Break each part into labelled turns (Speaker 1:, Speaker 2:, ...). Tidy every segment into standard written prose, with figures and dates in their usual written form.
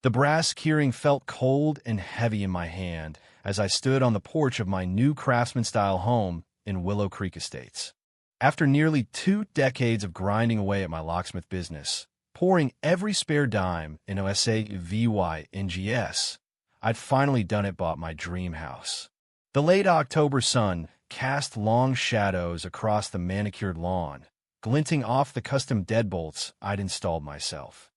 Speaker 1: The brass keyring felt cold and heavy in my hand as I stood on the porch of my new craftsman-style home in Willow Creek Estates. After nearly 2 decades of grinding away at my locksmith business, pouring every spare dime into SAVYNGS, I'd finally done it, bought my dream house. The late October sun cast long shadows across the manicured lawn, glinting off the custom deadbolts I'd installed myself.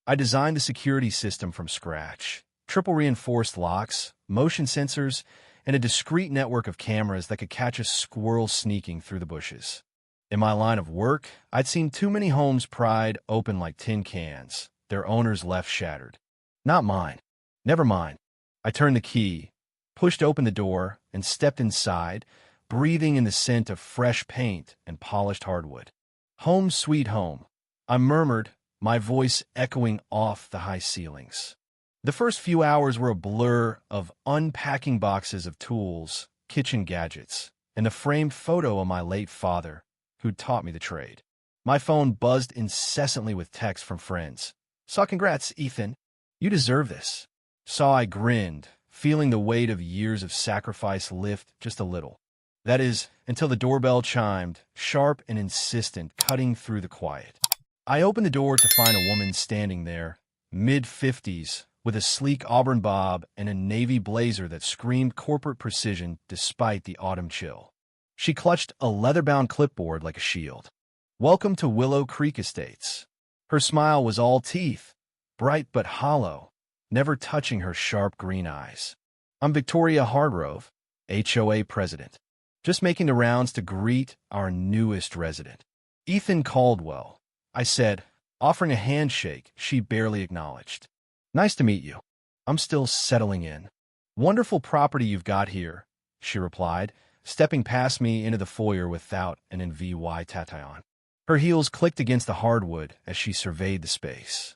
Speaker 1: I designed the security system from scratch, triple reinforced locks, motion sensors, and a discreet network of cameras that could catch a squirrel sneaking through the bushes. In my line of work, I'd seen too many homes pried open like tin cans, their owners left shattered. Not mine. Never mind. I turned the key, pushed open the door, and stepped inside, breathing in the scent of fresh paint and polished hardwood. Home sweet home, I murmured, my voice echoing off the high ceilings. The first few hours were a blur of unpacking boxes of tools, kitchen gadgets, and a framed photo of my late father, who'd taught me the trade. My phone buzzed incessantly with texts from friends. "Saw congrats, Ethan. You deserve this." Saw I grinned, feeling the weight of years of sacrifice lift just a little. That is, until the doorbell chimed, sharp and insistent, cutting through the quiet. I opened the door to find a woman standing there, mid-50s, with a sleek auburn bob and a navy blazer that screamed corporate precision despite the autumn chill. She clutched a leather-bound clipboard like a shield. "Welcome to Willow Creek Estates." Her smile was all teeth, bright but hollow, never touching her sharp green eyes. "I'm Victoria Hardrove, HOA president. Just making the rounds to greet our newest resident, Ethan Caldwell," I said, offering a handshake she barely acknowledged. "Nice to meet you. I'm still settling in." "Wonderful property you've got here," she replied, stepping past me into the foyer without an NVY tattoo. Her heels clicked against the hardwood as she surveyed the space.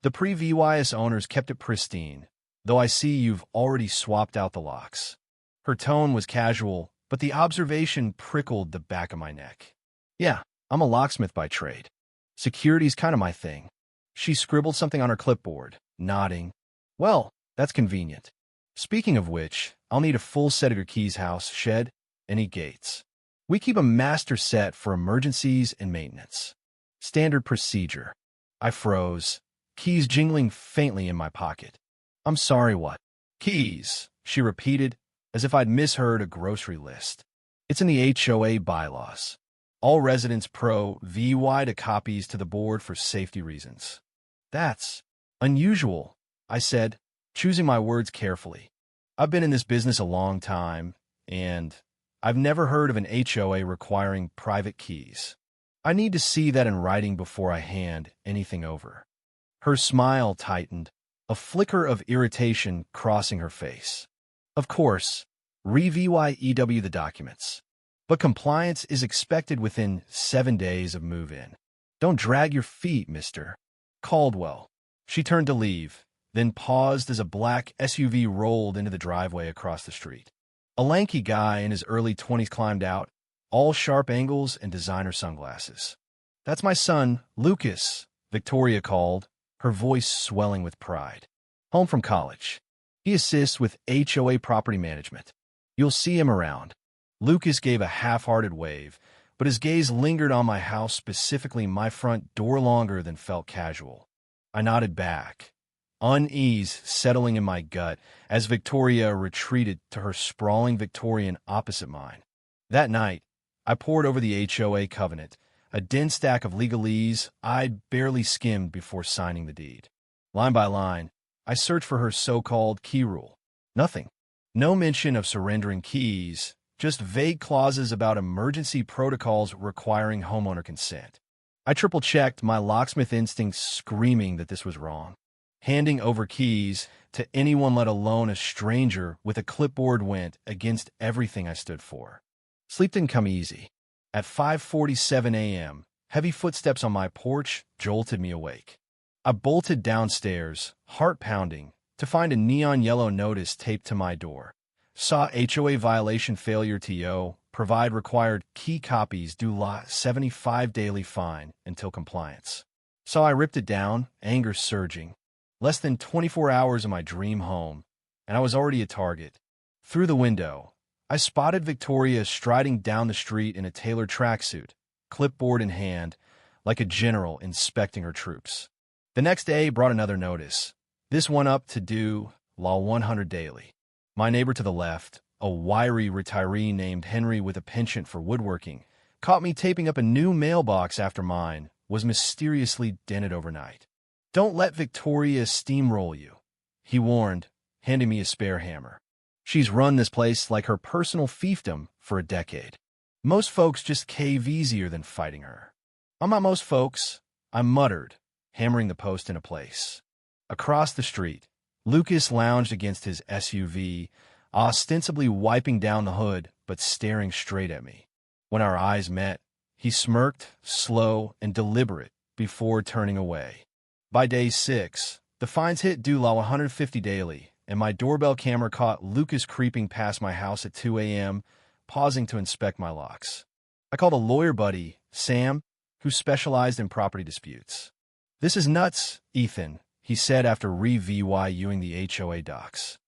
Speaker 1: "The previous owners kept it pristine, though I see you've already swapped out the locks." Her tone was casual, but the observation prickled the back of my neck. "Yeah, I'm a locksmith by trade. Security's kind of my thing." She scribbled something on her clipboard, nodding. "Well, that's convenient. Speaking of which, I'll need a full set of your keys, house, shed, any gates. We keep a master set for emergencies and maintenance." "Standard procedure." I froze, keys jingling faintly in my pocket. "I'm sorry, what?" "Keys," she repeated, as if I'd misheard a grocery list. "It's in the HOA bylaws. All residents provide copies to the board for safety reasons." "That's unusual," I said, choosing my words carefully. "I've been in this business a long time, and I've never heard of an HOA requiring private keys. I need to see that in writing before I hand anything over." Her smile tightened, a flicker of irritation crossing her face. "Of course, review the documents. But compliance is expected within 7 days of move-in. Don't drag your feet, Mr. Caldwell." She turned to leave, then paused as a black SUV rolled into the driveway across the street. A lanky guy in his early 20s climbed out, all sharp angles and designer sunglasses. "That's my son, Lucas," Victoria called, her voice swelling with pride. "Home from college. He assists with HOA property management. You'll see him around." Lucas gave a half-hearted wave, but his gaze lingered on my house, specifically my front door, longer than felt casual. I nodded back, unease settling in my gut as Victoria retreated to her sprawling Victorian opposite mine. That night, I pored over the HOA covenant, a dense stack of legalese I'd barely skimmed before signing the deed. Line by line, I searched for her so-called key rule. Nothing. No mention of surrendering keys, just vague clauses about emergency protocols requiring homeowner consent. I triple-checked, my locksmith instincts screaming that this was wrong. Handing over keys to anyone, let alone a stranger with a clipboard, went against everything I stood for. Sleep didn't come easy. At 5:47 a.m., heavy footsteps on my porch jolted me awake. I bolted downstairs, heart pounding, to find a neon yellow notice taped to my door. Saw HOA violation, failure to provide required key copies, due lot 75 daily fine until compliance. So I ripped it down, anger surging. Less than 24 hours of my dream home, and I was already a target. Through the window, I spotted Victoria striding down the street in a tailored tracksuit, clipboard in hand, like a general inspecting her troops. The next day brought another notice, this one up to do Law 100 daily. My neighbor to the left, a wiry retiree named Henry with a penchant for woodworking, caught me taping up a new mailbox after mine was mysteriously dented overnight. "Don't let Victoria steamroll you," he warned, handing me a spare hammer. "She's run this place like her personal fiefdom for a decade. Most folks just cave easier than fighting her." "I'm not most folks," I muttered, hammering the post into place. Across the street, Lucas lounged against his SUV, ostensibly wiping down the hood but staring straight at me. When our eyes met, he smirked, slow and deliberate, before turning away. By day 6, the fines hit due Law 150 daily, and my doorbell camera caught Lucas creeping past my house at 2 a.m., pausing to inspect my locks. I called a lawyer buddy, Sam, who specialized in property disputes. "This is nuts, Ethan," he said after reviewing the HOA docs.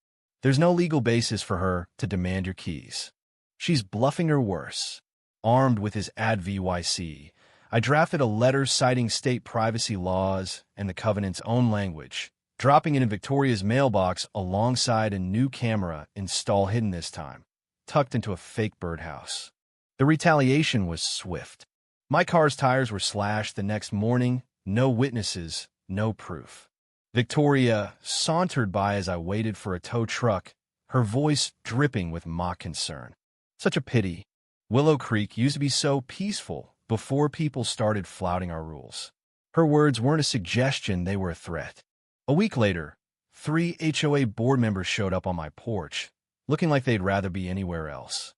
Speaker 1: "There's no legal basis for her to demand your keys. She's bluffing or worse." Armed with his ad VYC, I drafted a letter citing state privacy laws and the covenant's own language, dropping it in Victoria's mailbox alongside a new camera installed hidden this time, tucked into a fake birdhouse. The retaliation was swift. My car's tires were slashed the next morning, no witnesses, no proof. Victoria sauntered by as I waited for a tow truck, her voice dripping with mock concern. "Such a pity. Willow Creek used to be so peaceful before people started flouting our rules." Her words weren't a suggestion, they were a threat. A week later, 3 HOA board members showed up on my porch, looking like they'd rather be anywhere else.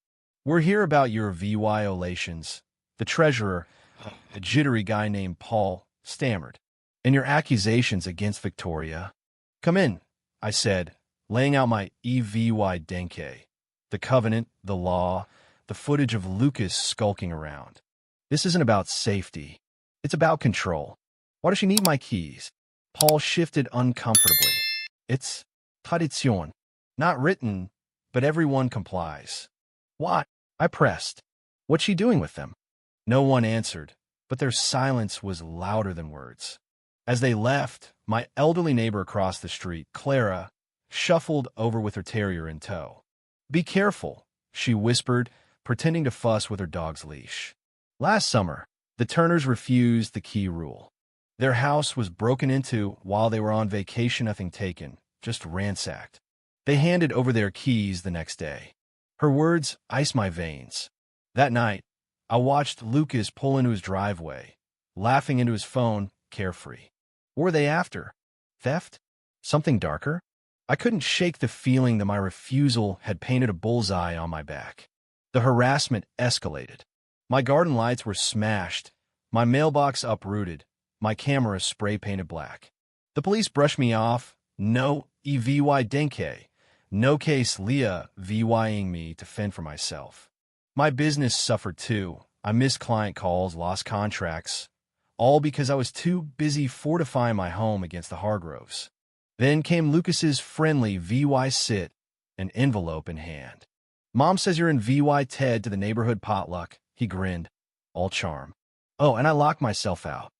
Speaker 1: "We're here about your violations," the treasurer, a jittery guy named Paul, stammered, "and your accusations against Victoria." "Come in," I said, laying out my EVY the covenant, the law, the footage of Lucas skulking around. "This isn't about safety. It's about control. Why does she need my keys?" Paul shifted uncomfortably. "It's tradition. Not written, but everyone complies." "What?" I pressed. "What's she doing with them?" No one answered, but their silence was louder than words. As they left, my elderly neighbor across the street, Clara, shuffled over with her terrier in tow. "Be careful," she whispered, pretending to fuss with her dog's leash. Last summer, the Turners refused the key rule. Their house was broken into while they were on vacation, nothing taken, just ransacked. They handed over their keys the next day. Her words iced my veins. That night, I watched Lucas pull into his driveway, laughing into his phone, carefree. What were they after? Theft? Something darker? I couldn't shake the feeling that my refusal had painted a bullseye on my back. The harassment escalated. My garden lights were smashed, my mailbox uprooted, my camera spray-painted black. The police brushed me off, no EVY denke, no case Leah VYing me to fend for myself. My business suffered too. I missed client calls, lost contracts, all because I was too busy fortifying my home against the Hargroves. Then came Lucas's friendly VY sit, an envelope in hand. "Mom says you're in VY Ted to the neighborhood potluck," he grinned, all charm. "Oh, and I locked myself out.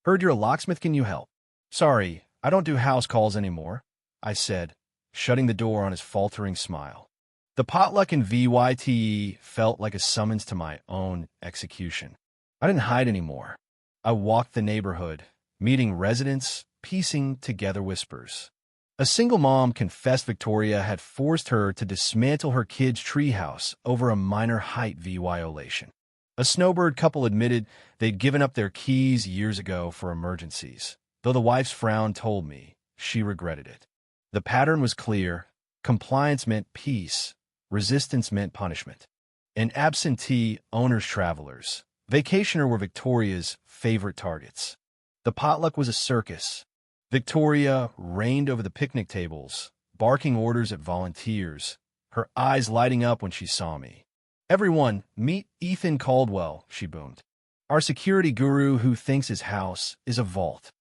Speaker 1: Heard you're a locksmith, can you help?" "Sorry, I don't do house calls anymore," I said, shutting the door on his faltering smile. The potluck in VYTE felt like a summons to my own execution. I didn't hide anymore. I walked the neighborhood, meeting residents, piecing together whispers. A single mom confessed Victoria had forced her to dismantle her kid's treehouse over a minor height violation. A snowbird couple admitted they'd given up their keys years ago for emergencies, though the wife's frown told me she regretted it. The pattern was clear. Compliance meant peace. Resistance meant punishment. And absentee owners travelers, vacationer were Victoria's favorite targets. The potluck was a circus. Victoria reigned over the picnic tables, barking orders at volunteers, her eyes lighting up when she saw me. "Everyone, meet Ethan Caldwell," she boomed. "Our security guru who thinks his house is a vault."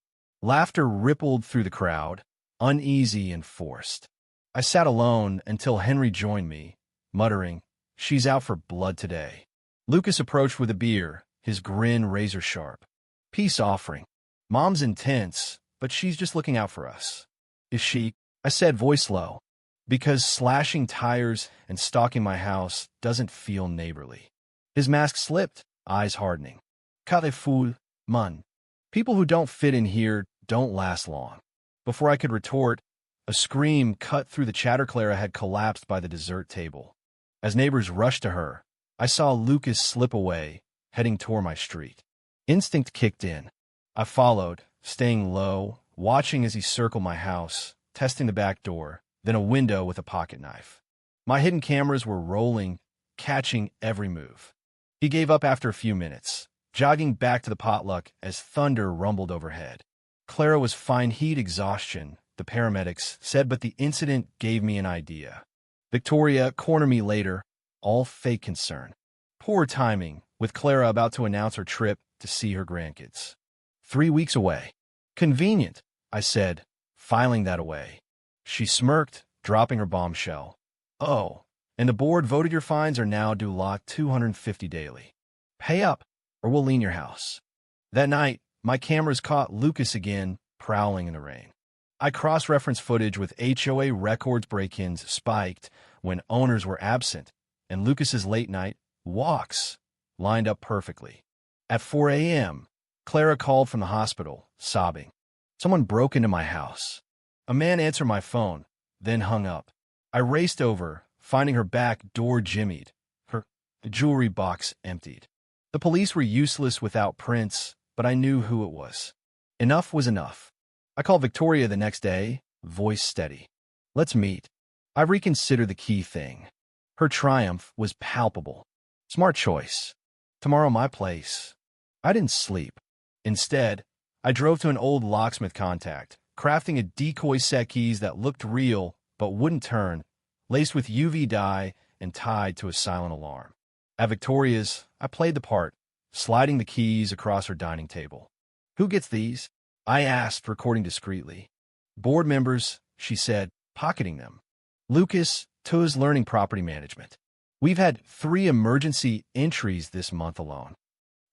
Speaker 1: Laughter rippled through the crowd. uneasy and forced. I sat alone until Henry joined me, muttering, "She's out for blood today." Lucas approached with a beer, his grin razor-sharp. "Peace offering. Mom's intense, but she's just looking out for us." "Is she?" I said, voice low, because slashing tires and stalking my house doesn't feel neighborly. His mask slipped, eyes hardening. "Careful, man. People who don't fit in here don't last long." Before I could retort, a scream cut through the chatter. Clara had collapsed by the dessert table. As neighbors rushed to her, I saw Lucas slip away, heading toward my street. Instinct kicked in. I followed, staying low, watching as he circled my house, testing the back door, then a window with a pocket knife. My hidden cameras were rolling, catching every move. He gave up after a few minutes, jogging back to the potluck as thunder rumbled overhead. Clara was fine heat exhaustion, the paramedics said, but the incident gave me an idea. Victoria cornered me later, all fake concern. Poor timing, with Clara about to announce her trip to see her grandkids. 3 weeks away. "Convenient," I said, filing that away. She smirked, dropping her bombshell. "Oh, and the board voted your fines are now due lot 250 daily. Pay up, or we'll lien your house." That night, my cameras caught Lucas again, prowling in the rain. I cross-referenced footage with HOA records. Break-ins spiked when owners were absent, and Lucas's late-night walks lined up perfectly. At 4 a.m., Clara called from the hospital, sobbing. "Someone broke into my house." A man answered my phone, then hung up. I raced over, finding her back door jimmied, her jewelry box emptied. The police were useless without prints, but I knew who it was. Enough was enough. I called Victoria the next day, voice steady. "Let's meet." I reconsidered the key thing. Her triumph was palpable. Smart choice. Tomorrow my place. I didn't sleep. Instead, I drove to an old locksmith contact, crafting a decoy set keys that looked real but wouldn't turn, laced with UV dye and tied to a silent alarm. At Victoria's, I played the part, sliding the keys across her dining table. "Who gets these?" I asked, recording discreetly. "Board members," she said, pocketing them. "Lucas, Tuz Learning Property Management. We've had 3 emergency entries this month alone."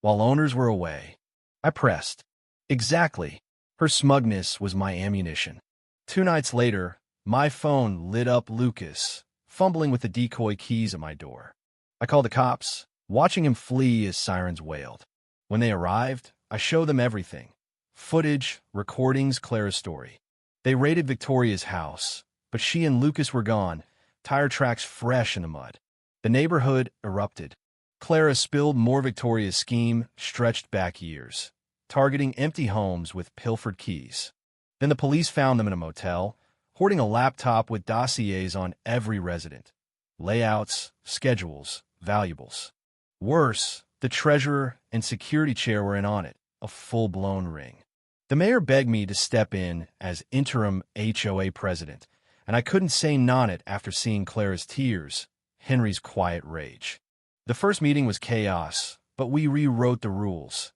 Speaker 1: While owners were away, I pressed. Exactly. Her smugness was my ammunition. 2 nights later, my phone lit up Lucas, fumbling with the decoy keys at my door. I called the cops, watching him flee as sirens wailed. When they arrived, I showed them everything. Footage, recordings, Clara's story. They raided Victoria's house, but she and Lucas were gone, tire tracks fresh in the mud. The neighborhood erupted. Clara spilled more. Victoria's scheme stretched back years, targeting empty homes with pilfered keys. Then the police found them in a motel, hoarding a laptop with dossiers on every resident. Layouts, schedules, valuables. Worse, the treasurer and security chair were in on it, a full-blown ring. The mayor begged me to step in as interim HOA president, and I couldn't say non it after seeing Clara's tears, Henry's quiet rage. The first meeting was chaos, but we rewrote the rules.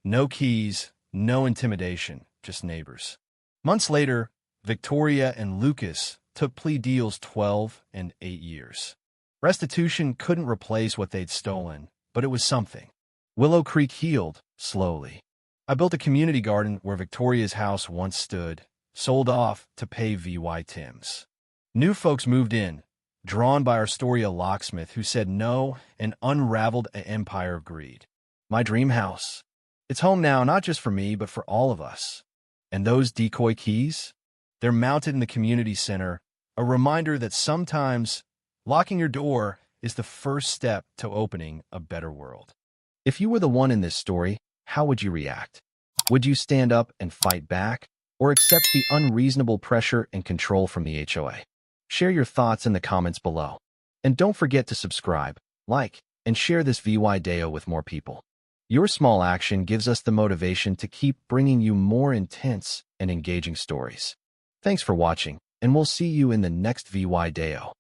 Speaker 1: No keys, no intimidation, just neighbors. Months later, Victoria and Lucas took plea deals 12 and 8 years. Restitution couldn't replace what they'd stolen, but it was something. Willow Creek healed, slowly. I built a community garden where Victoria's house once stood, sold off to pay VY Tim's. New folks moved in, drawn by our story, a locksmith who said no and unraveled an empire of greed. My dream house. It's home now, not just for me, but for all of us. And those decoy keys? They're mounted in the community center, a reminder that sometimes locking your door is the first step to opening a better world. If you were the one in this story, how would you react? Would you stand up and fight back, or accept the unreasonable pressure and control from the HOA? Share your thoughts in the comments below. And don't forget to subscribe, like, and share this VY Deo with more people. Your small action gives us the motivation to keep bringing you more intense and engaging stories. Thanks for watching, and we'll see you in the next VY Deo.